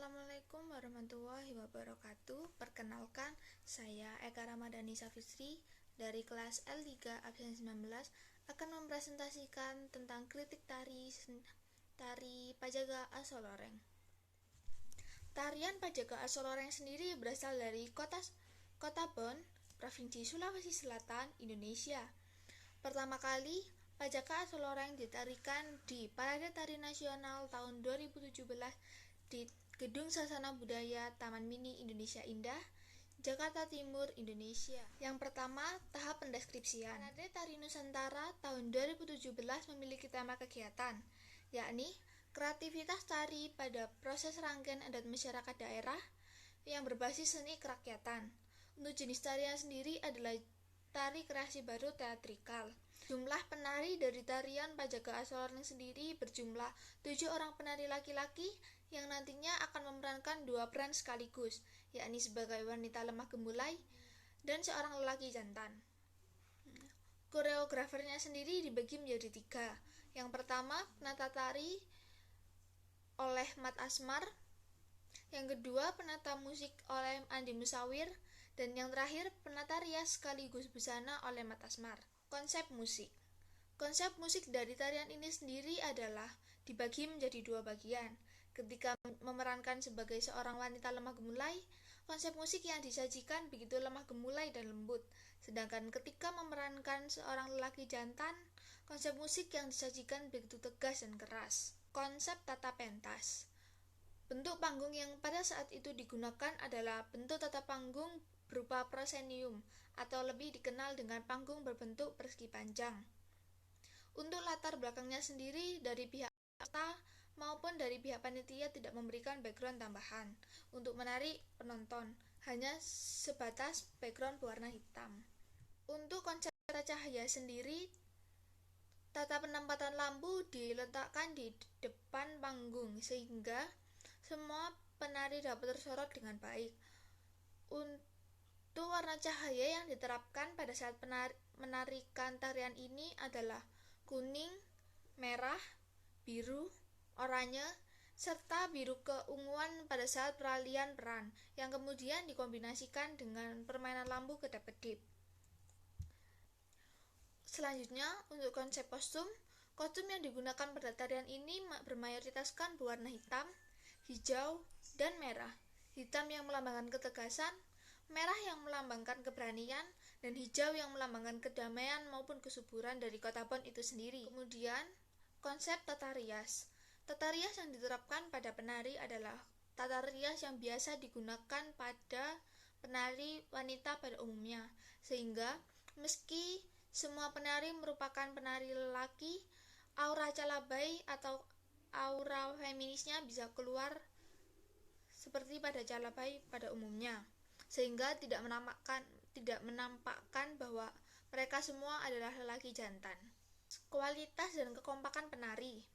Assalamualaikum warahmatullahi wabarakatuh. Perkenalkan, saya Eka Ramadhani Safitri dari kelas L3 absen 19 akan mempresentasikan tentang kritik tari Pajaga Asoloreng. Tarian Pajaga Asoloreng sendiri berasal dari kota Bon, Provinsi Sulawesi Selatan, Indonesia. Pertama kali Pajaga Asoloreng ditarikan di Parade Tari Nasional tahun 2017 di Gedung Sasana Budaya Taman Mini Indonesia Indah, Jakarta Timur, Indonesia. Yang pertama, tahap pendeskripsian. Parade Tari Nusantara tahun 2017 memiliki tema kegiatan, yakni kreativitas tari pada proses rangkaian adat masyarakat daerah yang berbasis seni kerakyatan. Untuk jenis tarian sendiri adalah tari kreasi baru teatrikal. Jumlah penari dari tarian Pajaga Asoloreng sendiri berjumlah 7 orang penari laki-laki yang nantinya akan memerankan 2 peran sekaligus, yakni sebagai wanita lemah gemulai dan seorang lelaki jantan. Koreografernya sendiri dibagi menjadi 3. Yang pertama, penata tari oleh Mat Asmar. Yang kedua, penata musik oleh Andi Musawir. Dan yang terakhir, penata rias sekaligus busana oleh Mat Asmar. Konsep musik dari tarian ini sendiri adalah dibagi menjadi 2 bagian. Ketika memerankan sebagai seorang wanita lemah gemulai, konsep musik yang disajikan begitu lemah gemulai dan lembut. Sedangkan ketika memerankan seorang lelaki jantan, konsep musik yang disajikan begitu tegas dan keras. Konsep tata pentas. Bentuk panggung yang pada saat itu digunakan adalah bentuk tata panggung berupa proscenium atau lebih dikenal dengan panggung berbentuk persegi panjang. Untuk latar belakangnya sendiri, dari pihak peserta maupun dari pihak panitia tidak memberikan background tambahan untuk menarik penonton, hanya sebatas background berwarna hitam. Untuk konsep tata cahaya sendiri, tata penempatan lampu diletakkan di depan panggung sehingga semua penari dapat tersorot dengan baik. Untuk warna cahaya yang diterapkan pada saat menarikan tarian ini adalah kuning, merah, biru, oranye, serta biru keunguan pada saat peralihan peran, yang kemudian dikombinasikan dengan permainan lampu kedap-kedip. Selanjutnya, untuk konsep kostum yang digunakan pada tarian ini bermayoritaskan berwarna hitam, hijau, dan merah. Hitam yang melambangkan ketegasan, merah yang melambangkan keberanian, dan hijau yang melambangkan kedamaian maupun kesuburan dari kota Bon itu sendiri. Kemudian, konsep tata rias. Tata rias yang diterapkan pada penari adalah tata rias yang biasa digunakan pada penari wanita pada umumnya, sehingga meski semua penari merupakan penari lelaki, aura calabai atau aura feminisnya bisa keluar seperti pada calabai pada umumnya, sehingga tidak menampakkan bahwa mereka semua adalah lelaki jantan. Kualitas dan kekompakan penari.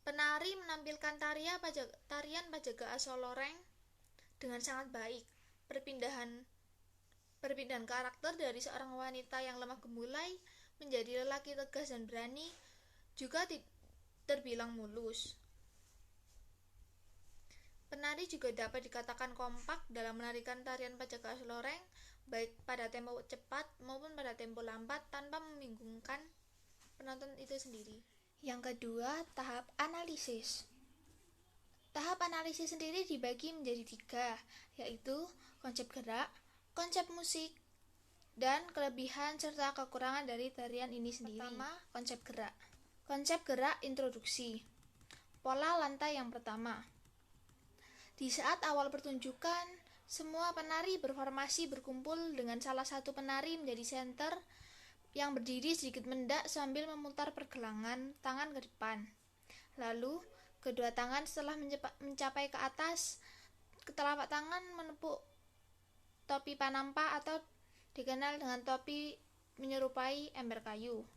Penari menampilkan tarian Pajaga Asoloreng dengan sangat baik. Perpindahan karakter dari seorang wanita yang lemah gemulai menjadi lelaki tegas dan berani juga terbilang mulus. Penari juga dapat dikatakan kompak dalam menarikan tarian Pajaga Asoloreng, baik pada tempo cepat maupun pada tempo lambat tanpa membingungkan penonton itu sendiri. Yang kedua, tahap analisis. Tahap analisis sendiri dibagi menjadi 3, yaitu konsep gerak, konsep musik, dan kelebihan serta kekurangan dari tarian ini sendiri. Pertama, konsep gerak. Konsep gerak introduksi. Pola lantai yang pertama. Di saat awal pertunjukan, semua penari berformasi berkumpul dengan salah satu penari menjadi senter yang berdiri sedikit mendak sambil memutar pergelangan tangan ke depan. Lalu, kedua tangan setelah mencapai ke atas, telapak tangan menepuk topi panampa atau dikenal dengan topi menyerupai ember kayu.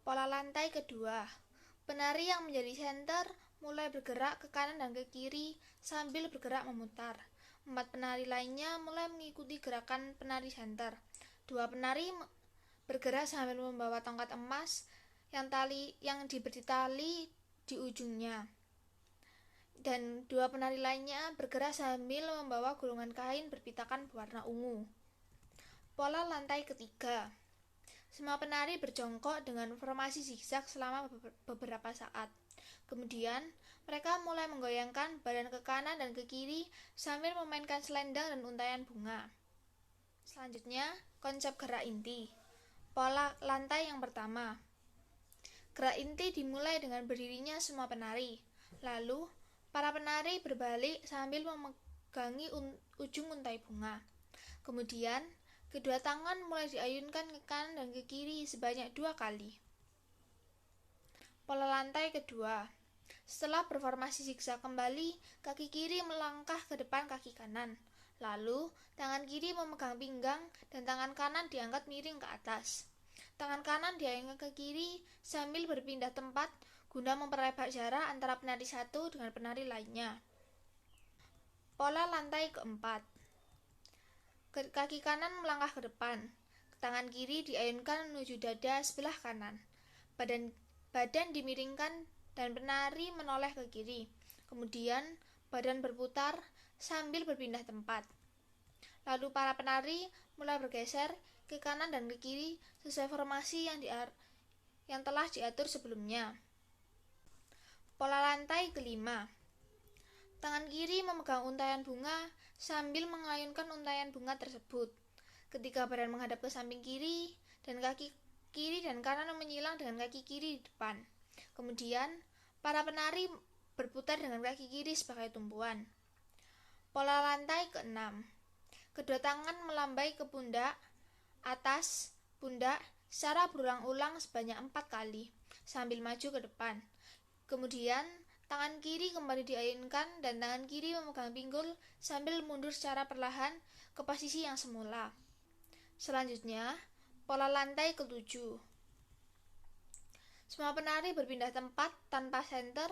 Pola lantai kedua. Penari yang menjadi senter mulai bergerak ke kanan dan ke kiri sambil bergerak memutar. 4 penari lainnya mulai mengikuti gerakan penari senter. 2 penari bergerak sambil membawa tongkat emas yang diberi tali di ujungnya. dan dua penari lainnya bergerak sambil membawa gulungan kain berpitakan berwarna ungu. Pola lantai ketiga. Semua penari berjongkok dengan formasi zigzag selama beberapa saat. Kemudian, mereka mulai menggoyangkan badan ke kanan dan ke kiri sambil memainkan selendang dan untaian bunga. Selanjutnya, konsep gerak inti. Pola lantai yang pertama. Gerak inti dimulai dengan berdirinya semua penari. Lalu, para penari berbalik sambil memegangi ujung untai bunga. Kemudian, kedua tangan mulai diayunkan ke kanan dan ke kiri sebanyak 2 kali. Pola lantai kedua. Setelah berformasi zigzag kembali, kaki kiri melangkah ke depan kaki kanan. Lalu, tangan kiri memegang pinggang dan tangan kanan diangkat miring ke atas. Tangan kanan diangkat ke kiri sambil berpindah tempat guna memperlebar jarak antara penari satu dengan penari lainnya. Pola lantai keempat. Kaki kanan melangkah ke depan. Tangan kiri diayunkan menuju dada sebelah kanan. Badan dimiringkan dan penari menoleh ke kiri. Kemudian, badan berputar sambil berpindah tempat. Lalu para penari mulai bergeser ke kanan dan ke kiri sesuai formasi yang telah diatur sebelumnya. Pola lantai kelima. Tangan kiri memegang untaian bunga sambil mengayunkan untaian bunga tersebut. Ketika badan menghadap ke samping kiri dan kaki kiri dan kanan menyilang dengan kaki kiri di depan. Kemudian, para penari berputar dengan kaki kiri sebagai tumpuan. Pola lantai keenam. Kedua tangan melambai ke pundak, atas, pundak, secara berulang-ulang sebanyak 4 kali, sambil maju ke depan. Kemudian, tangan kiri kembali diayunkan dan tangan kiri memegang pinggul sambil mundur secara perlahan ke posisi yang semula. Selanjutnya, pola lantai ketujuh. Semua penari berpindah tempat tanpa senter,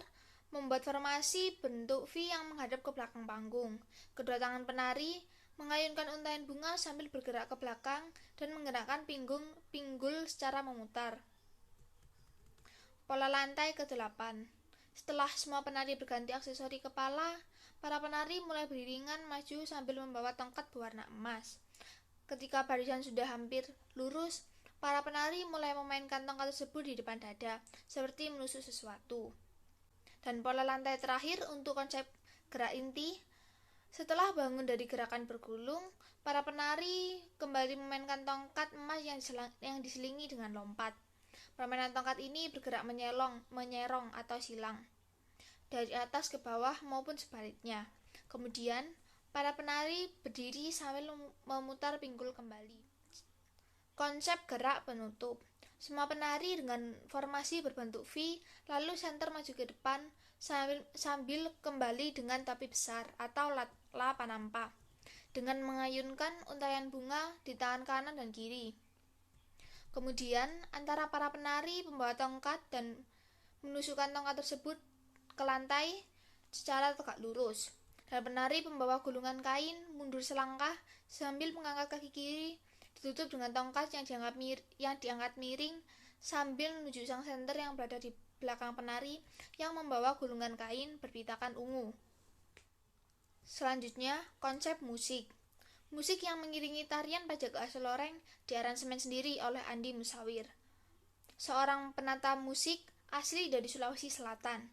membuat formasi bentuk V yang menghadap ke belakang panggung. Kedua tangan penari mengayunkan untaian bunga sambil bergerak ke belakang dan menggerakkan pinggul secara memutar. Pola lantai ke-8. Setelah semua penari berganti aksesori kepala, para penari mulai beriringan maju sambil membawa tongkat berwarna emas. Ketika barisan sudah hampir lurus, para penari mulai memainkan tongkat tersebut di depan dada, seperti menusuk sesuatu. Dan pola lantai terakhir untuk konsep gerak inti. Setelah bangun dari gerakan bergulung, para penari kembali memainkan tongkat emas yang diselingi dengan lompat. Permainan tongkat ini bergerak menyerong atau silang, dari atas ke bawah maupun sebaliknya. Kemudian, para penari berdiri sambil memutar pinggul kembali. Konsep gerak penutup. Semua penari dengan formasi berbentuk V, lalu senter maju ke depan sambil kembali dengan topi besar atau la panampa, dengan mengayunkan untaian bunga di tangan kanan dan kiri. Kemudian, antara para penari membawa tongkat dan menusukkan tongkat tersebut ke lantai secara tegak lurus. Dan penari pembawa gulungan kain mundur selangkah sambil mengangkat kaki kiri ditutup dengan tongkat yang diangkat miring sambil menuju sang senter yang berada di belakang penari yang membawa gulungan kain berpitakan ungu. Selanjutnya, konsep musik. Musik yang mengiringi tarian Pajak Asal Loreng diaransemen sendiri oleh Andi Musawir, seorang penata musik asli dari Sulawesi Selatan.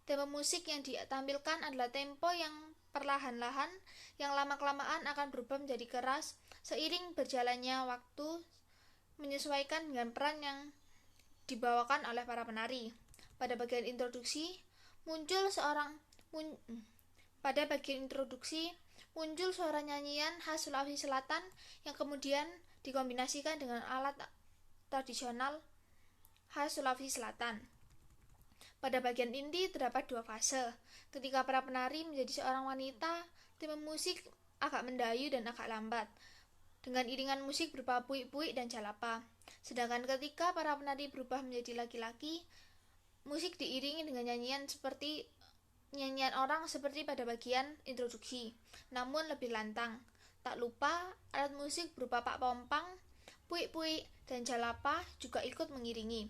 Tempo musik yang ditampilkan adalah tempo yang perlahan-lahan yang lama-kelamaan akan berubah menjadi keras seiring berjalannya waktu, menyesuaikan dengan peran yang dibawakan oleh para penari. Pada bagian introduksi muncul suara nyanyian khas Sulawesi Selatan yang kemudian dikombinasikan dengan alat tradisional khas Sulawesi Selatan. Pada bagian inti terdapat 2 fase. Ketika para penari menjadi seorang wanita, tempo musik agak mendayu dan agak lambat, dengan iringan musik berupa puik-puik dan jalapa. Sedangkan ketika para penari berubah menjadi laki-laki, musik diiringi dengan nyanyian orang seperti pada bagian introduksi, namun lebih lantang. Tak lupa, alat musik berupa pak pompang, puik-puik, dan jalapa juga ikut mengiringi.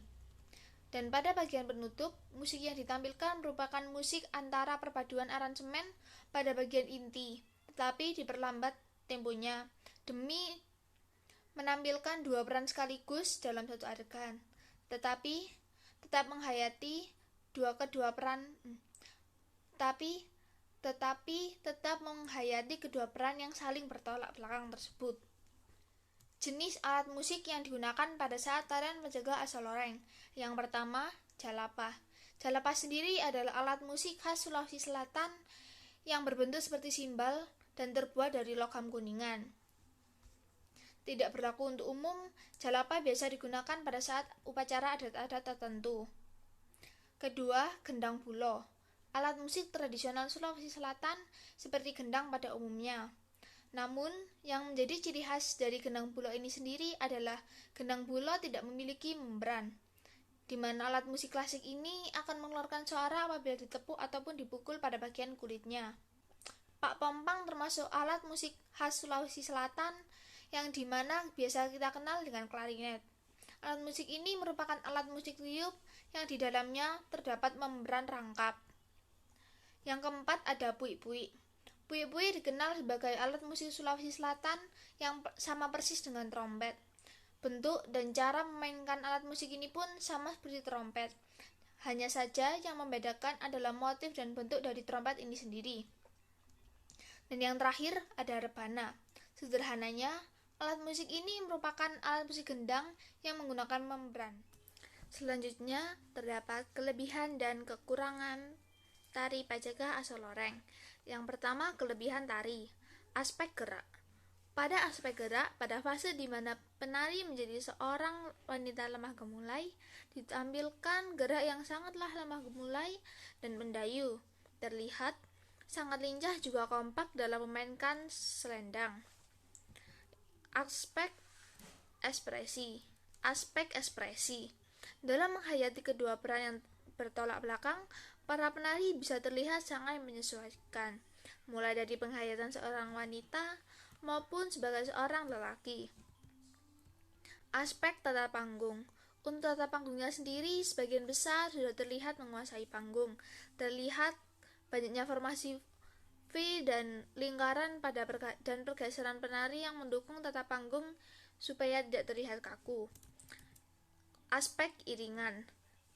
Dan pada bagian penutup, musik yang ditampilkan merupakan musik antara perpaduan aransemen pada bagian inti, tetapi diperlambat temponya demi menampilkan dua peran sekaligus dalam satu adegan, tetapi tetap menghayati tetap menghayati kedua peran yang saling bertolak belakang tersebut. Jenis alat musik yang digunakan pada saat tarian penjaga asal loreng. Yang pertama, jalapa. Jalapa sendiri adalah alat musik khas Sulawesi Selatan yang berbentuk seperti simbal dan terbuat dari logam kuningan. Tidak berlaku untuk umum, jalapa biasa digunakan pada saat upacara adat-adat tertentu. Kedua, gendang bulo. Alat musik tradisional Sulawesi Selatan seperti gendang pada umumnya. Namun, yang menjadi ciri khas dari gendang bulo ini sendiri adalah gendang bulo tidak memiliki membran, di mana alat musik klasik ini akan mengeluarkan suara apabila ditepuk ataupun dipukul pada bagian kulitnya. Pak Pompang termasuk alat musik khas Sulawesi Selatan yang dimana biasa kita kenal dengan klarinet. Alat musik ini merupakan alat musik tiup yang di dalamnya terdapat membran rangkap. Yang keempat ada puik-puik. Puik-puik dikenal sebagai alat musik Sulawesi Selatan yang sama persis dengan trompet. Bentuk dan cara memainkan alat musik ini pun sama seperti trompet. Hanya saja yang membedakan adalah motif dan bentuk dari trompet ini sendiri. Dan yang terakhir ada rebana. Sederhananya, alat musik ini merupakan alat musik gendang yang menggunakan membran. Selanjutnya, terdapat kelebihan dan kekurangan tari Pajaga asal loreng. Yang pertama, kelebihan tari, aspek gerak. Pada aspek gerak, pada fase di mana penari menjadi seorang wanita lemah gemulai, ditampilkan gerak yang sangatlah lemah gemulai dan mendayu. Terlihat sangat lincah juga kompak dalam memainkan selendang. Aspek ekspresi. Dalam menghayati kedua peran yang bertolak belakang, para penari bisa terlihat sangat menyesuaikan, mulai dari penghayatan seorang wanita maupun sebagai seorang lelaki. Aspek tata panggung. Untuk tata panggungnya sendiri, sebagian besar sudah terlihat menguasai panggung. Terlihat banyaknya formasi V dan lingkaran dan pergeseran penari yang mendukung tata panggung supaya tidak terlihat kaku. Aspek iringan.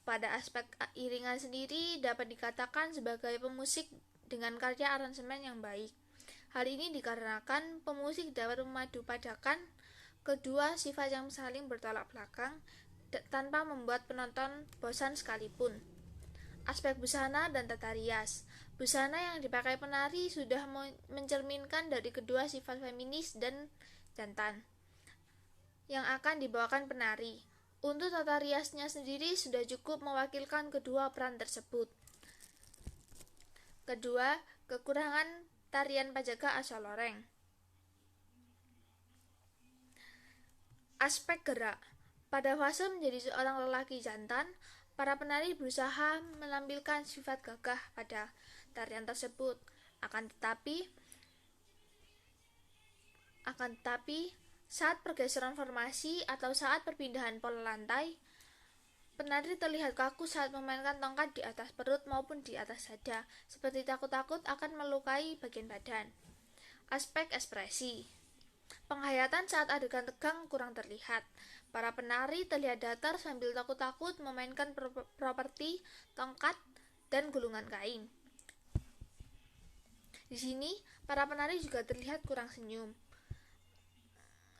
Pada aspek iringan sendiri dapat dikatakan sebagai pemusik dengan karya aransemen yang baik. Hal ini dikarenakan pemusik dapat memadupadankan kedua sifat yang saling bertolak belakang tanpa membuat penonton bosan sekalipun. Aspek busana dan tata rias. Busana yang dipakai penari sudah mencerminkan dari kedua sifat feminis dan jantan yang akan dibawakan penari. Untuk tata riasnya sendiri sudah cukup mewakilkan kedua peran tersebut. Kedua, kekurangan tarian Pajaga asal loreng. Aspek gerak. Pada fase menjadi seorang lelaki jantan, para penari berusaha menampilkan sifat gagah pada tarian tersebut. Akan tetapi saat pergeseran formasi atau saat perpindahan pola lantai, penari terlihat kaku saat memainkan tongkat di atas perut maupun di atas dada, seperti takut-takut akan melukai bagian badan. Aspek ekspresi. Penghayatan saat adegan tegang kurang terlihat. Para penari terlihat datar sambil takut-takut memainkan properti tongkat dan gulungan kain. Di sini, para penari juga terlihat kurang senyum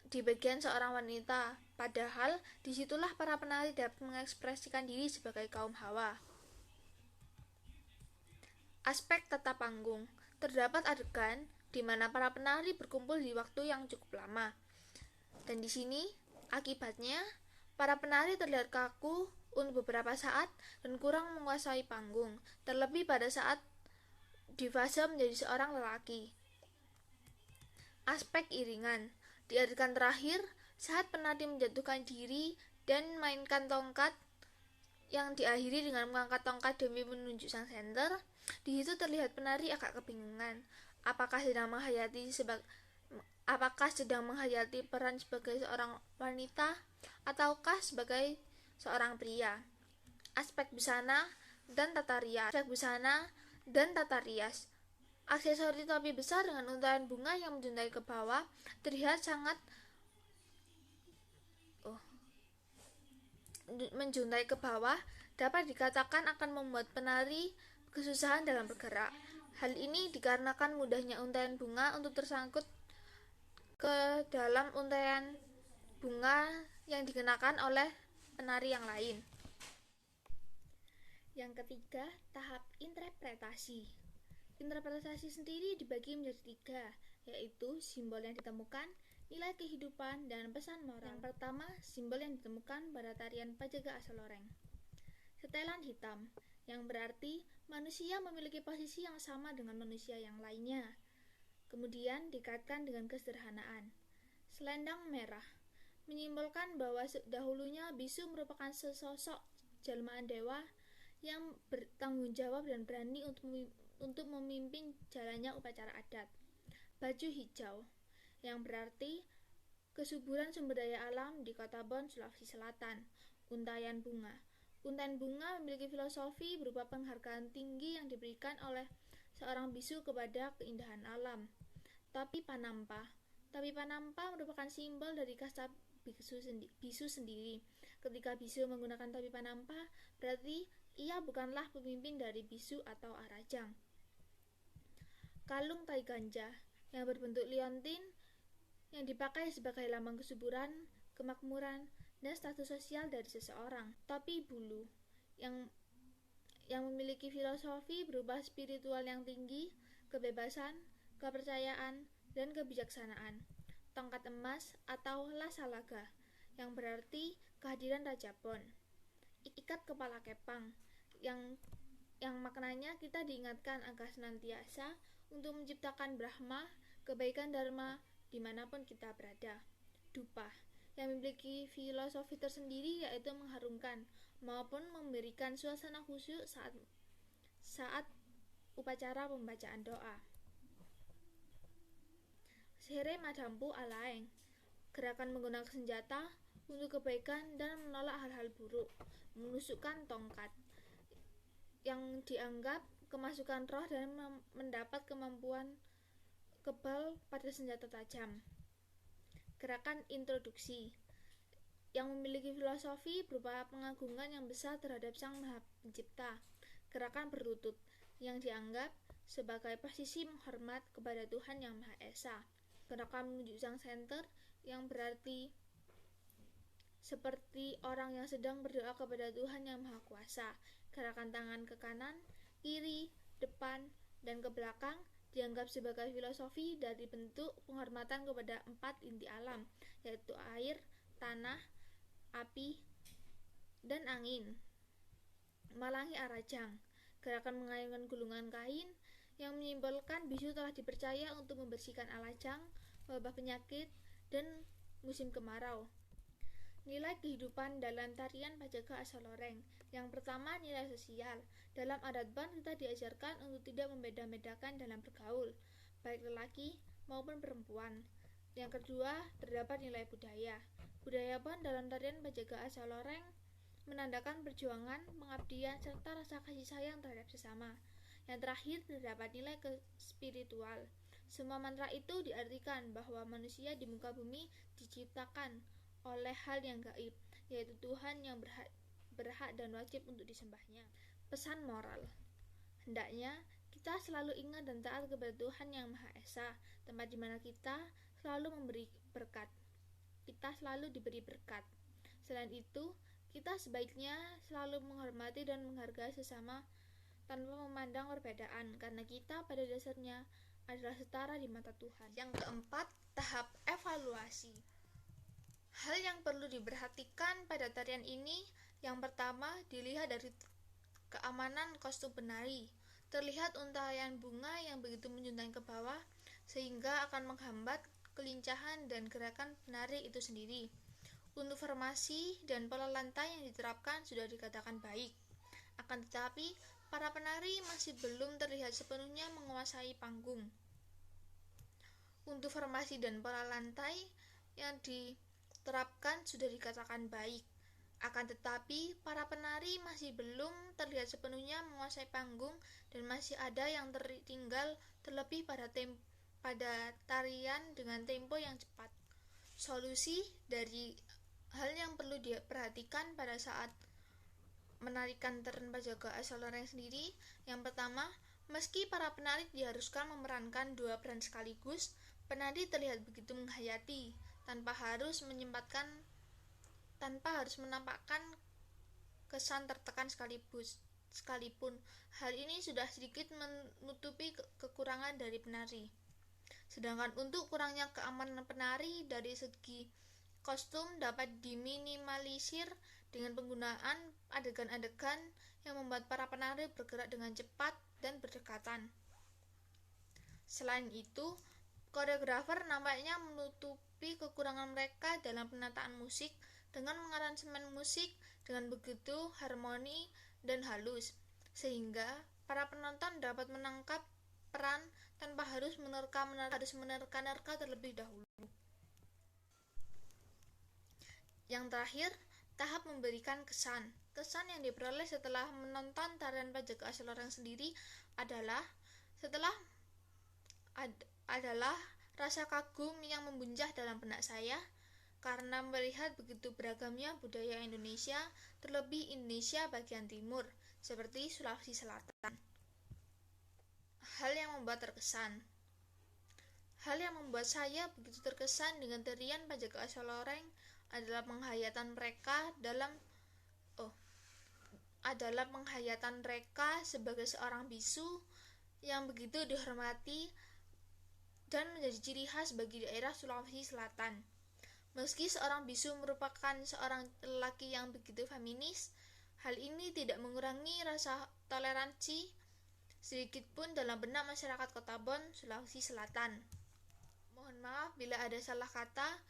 di bagian seorang wanita, padahal disitulah para penari dapat mengekspresikan diri sebagai kaum hawa. Aspek tata panggung. Terdapat adegan di mana para penari berkumpul di waktu yang cukup lama. Dan di sini, akibatnya, para penari terlihat kaku untuk beberapa saat dan kurang menguasai panggung, terlebih pada saat di fase menjadi seorang lelaki. Aspek iringan. Di adegan terakhir, saat penari menjatuhkan diri dan mainkan tongkat yang diakhiri dengan mengangkat tongkat demi menunjuk sang senter, di situ terlihat penari agak kebingungan. Apakah sedang menghayati peran sebagai seorang wanita ataukah sebagai seorang pria. aspek busana dan tata rias. Aksesori topi besar dengan untaian bunga yang menjuntai ke bawah terlihat sangat menjuntai ke bawah dapat dikatakan akan membuat penari kesusahan dalam bergerak. Hal ini dikarenakan mudahnya untaian bunga untuk tersangkut ke dalam untaian bunga yang dikenakan oleh penari yang lain. Yang ketiga, tahap interpretasi. Interpretasi sendiri dibagi menjadi 3, yaitu simbol yang ditemukan, nilai kehidupan, dan pesan moral. Yang pertama, simbol yang ditemukan pada tarian Pajaga Asoloreng. Setelan hitam, yang berarti manusia memiliki posisi yang sama dengan manusia yang lainnya. Kemudian dikaitkan dengan kesederhanaan. Selendang merah, menyimbolkan bahwa dahulunya bisu merupakan sesosok jelmaan dewa yang bertanggung jawab dan berani untuk memimpin jalannya upacara adat. Baju hijau, yang berarti kesuburan sumber daya alam di Kota Bon, Sulawesi Selatan. Untaian bunga. Untaian bunga memiliki filosofi berupa penghargaan tinggi yang diberikan oleh seorang bisu kepada keindahan alam. Topi panampa. Topi panampa merupakan simbol dari kasta bisu sendiri. Ketika bisu menggunakan topi panampa, berarti ia bukanlah pemimpin dari bisu atau arajang. Kalung tai ganja, yang berbentuk liontin, yang dipakai sebagai lambang kesuburan, kemakmuran, dan status sosial dari seseorang. Topi bulu, yang memiliki filosofi berupa spiritual yang tinggi, kebebasan, kepercayaan, dan kebijaksanaan. Tongkat emas atau lasalaga, yang berarti kehadiran Raja Bon. Ikat kepala kepang, yang maknanya kita diingatkan agar senantiasa untuk menciptakan Brahma, kebaikan Dharma, dimanapun kita berada. Dupa, yang memiliki filosofi tersendiri, yaitu mengharumkan maupun memberikan suasana khusyuk saat upacara pembacaan doa. Sere Madampu Alaeng, gerakan menggunakan senjata untuk kebaikan dan menolak hal-hal buruk. Menusukkan tongkat, yang dianggap kemasukan roh dan mendapat kemampuan kebal pada senjata tajam. Gerakan introduksi, yang memiliki filosofi berupa pengagungan yang besar terhadap Sang Maha Pencipta. Gerakan berlutut, yang dianggap sebagai posisi menghormat kepada Tuhan Yang Maha Esa. Gerakan menunjuk Sang Center, yang berarti seperti orang yang sedang berdoa kepada Tuhan Yang Maha Kuasa. Gerakan tangan ke kanan, kiri, depan, dan ke belakang dianggap sebagai filosofi dari bentuk penghormatan kepada 4 inti alam, yaitu air, tanah, api, dan angin. Malangi arajang, gerakan mengayunkan gulungan kain yang menyimbolkan bisu telah dipercaya untuk membersihkan alajang, wabah penyakit, dan musim kemarau. Nilai kehidupan dalam tarian Pajaga Asoloreng. Yang pertama, nilai sosial. Dalam adat Bon, kita diajarkan untuk tidak membeda-bedakan dalam bergaul, baik lelaki maupun perempuan. Yang kedua, terdapat nilai budaya. Budaya Bon dalam tarian Pajaga Asoloreng menandakan perjuangan, pengabdian, serta rasa kasih sayang terhadap sesama. Yang terakhir, terdapat nilai spiritual. Semua mantra itu diartikan bahwa manusia di muka bumi diciptakan oleh hal yang gaib, yaitu Tuhan yang berhak dan wajib untuk disembahnya. Pesan moral, hendaknya kita selalu ingat dan taat kepada Tuhan Yang Maha Esa, tempat di mana kita selalu diberi berkat. Selain itu, kita sebaiknya selalu menghormati dan menghargai sesama tanpa memandang perbedaan, karena kita pada dasarnya adalah setara di mata Tuhan. Yang keempat, tahap evaluasi. Hal yang perlu diperhatikan pada tarian ini, yang pertama, dilihat dari keamanan kostum penari. Terlihat untaian bunga yang begitu menjuntai ke bawah, sehingga akan menghambat kelincahan dan gerakan penari itu sendiri. Untuk formasi dan pola lantai yang diterapkan sudah dikatakan baik. Akan tetapi, para penari masih belum terlihat sepenuhnya menguasai panggung. Untuk formasi dan pola lantai yang diterapkan sudah dikatakan baik. Akan tetapi, para penari masih belum terlihat sepenuhnya menguasai panggung dan masih ada yang tertinggal, terlebih pada tarian dengan tempo yang cepat. Solusi dari hal yang perlu diperhatikan pada saat menarikan tarian Pajaga asal Loreng sendiri, yang pertama, meski para penari diharuskan memerankan dua peran sekaligus, penari terlihat begitu menghayati tanpa harus menampakkan kesan tertekan sekalipun. Hal ini sudah sedikit menutupi kekurangan dari penari. Sedangkan untuk kurangnya keamanan penari dari segi kostum dapat diminimalisir dengan penggunaan adegan-adegan yang membuat para penari bergerak dengan cepat dan berdekatan. Selain itu, koreografer nampaknya menutupi kekurangan mereka dalam penataan musik dengan mengaransemen musik dengan begitu harmoni dan halus, sehingga para penonton dapat menangkap peran tanpa harus menerka-nerka terlebih dahulu. Yang terakhir, tahap memberikan kesan. Kesan yang diperoleh setelah menonton tarian Pajaga asal Loreng sendiri adalah rasa kagum yang membuncah dalam benak saya karena melihat begitu beragamnya budaya Indonesia, terlebih Indonesia bagian timur, seperti Sulawesi Selatan. Hal yang membuat saya begitu terkesan dengan tarian Pajaga asal Loreng adalah penghayatan mereka sebagai seorang bisu yang begitu dihormati dan menjadi ciri khas bagi daerah Sulawesi Selatan. Meski seorang bisu merupakan seorang lelaki yang begitu feminis, hal ini tidak mengurangi rasa toleransi sedikitpun dalam benak masyarakat Kota Bon, Sulawesi Selatan. Mohon maaf bila ada salah kata.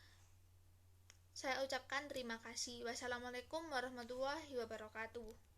Saya ucapkan terima kasih. Wassalamualaikum warahmatullahi wabarakatuh.